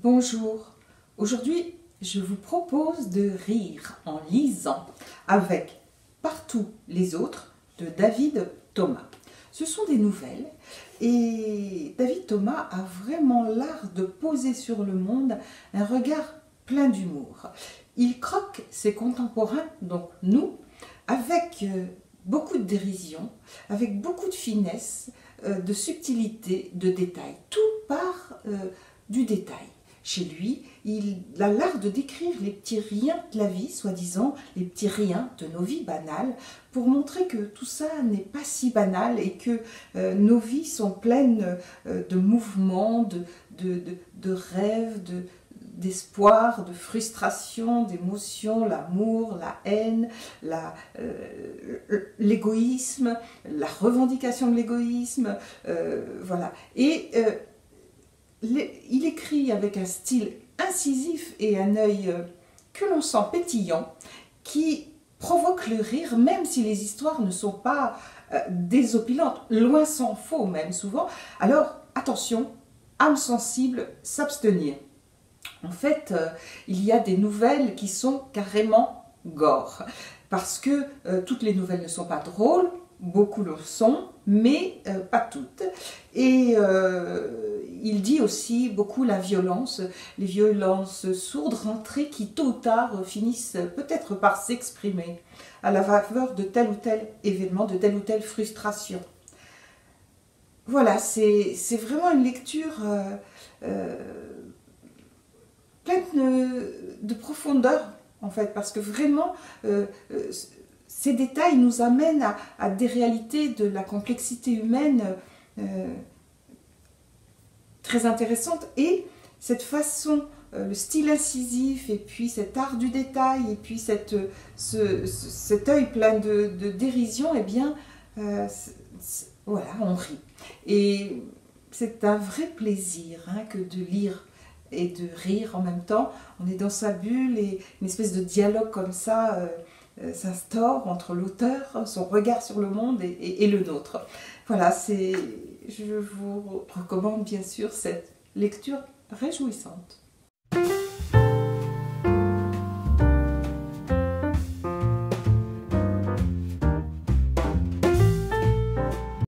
Bonjour, aujourd'hui je vous propose de rire en lisant avec Partout les autres de David Thomas. Ce sont des nouvelles et David Thomas a vraiment l'art de poser sur le monde un regard plein d'humour. Il croque ses contemporains, donc nous, avec beaucoup de dérision, avec beaucoup de finesse, de subtilité, de détail. Tout part du détail. Chez lui, il a l'art de décrire les petits riens de la vie, soi-disant, les petits riens de nos vies banales, pour montrer que tout ça n'est pas si banal et que nos vies sont pleines de mouvements, de rêves, d'espoir, de frustration, d'émotion, l'amour, la haine, l'égoïsme, la revendication de l'égoïsme, voilà. Et il écrit avec un style incisif et un œil que l'on sent pétillant, qui provoque le rire, même si les histoires ne sont pas désopilantes, loin s'en faut même souvent. Alors attention, âme sensible, s'abstenir. En fait, il y a des nouvelles qui sont carrément gore, parce que toutes les nouvelles ne sont pas drôles, beaucoup le sont, mais pas toutes. Et il dit aussi beaucoup la violence, les violences sourdes rentrées qui tôt ou tard finissent peut-être par s'exprimer à la faveur de tel ou tel événement, de telle ou telle frustration. Voilà, c'est vraiment une lecture pleine de profondeur, en fait, parce que vraiment, ces détails nous amènent à des réalités de la complexité humaine très intéressantes. Et cette façon, le style incisif, et puis cet art du détail, et puis cet œil plein de dérision, eh bien, voilà, on rit. Et c'est un vrai plaisir que de lire et de rire en même temps. On est dans sa bulle et une espèce de dialogue comme ça s'instaure entre l'auteur, son regard sur le monde et le nôtre. Voilà, je vous recommande bien sûr cette lecture réjouissante.